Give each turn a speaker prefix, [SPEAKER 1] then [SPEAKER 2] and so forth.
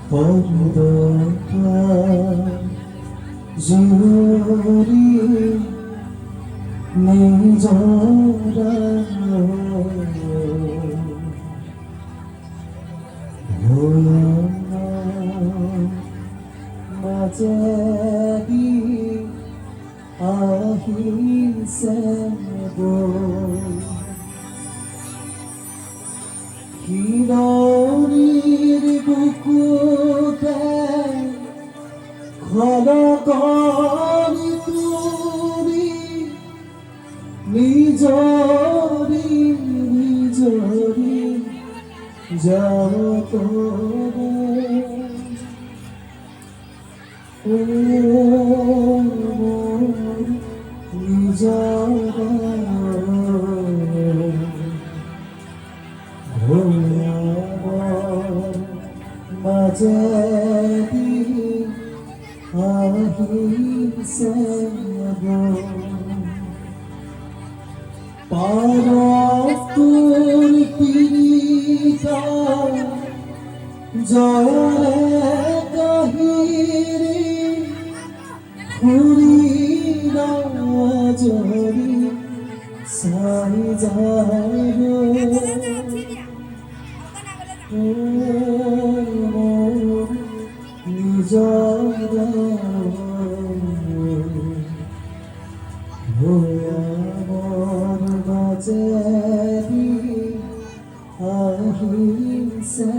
[SPEAKER 1] পরদা জুড়ি নিজরা মাঝে আহিছে হিরণীর বুকুতে খলকনি তুরি নিজরি নিজরি যাও তোরে মাঝে আহিছে পারতুর পিরিতা জয়রে কাহিরি খুরি রাজরি সাই যায় নিজরা ভয়াবর বাজে আহিছে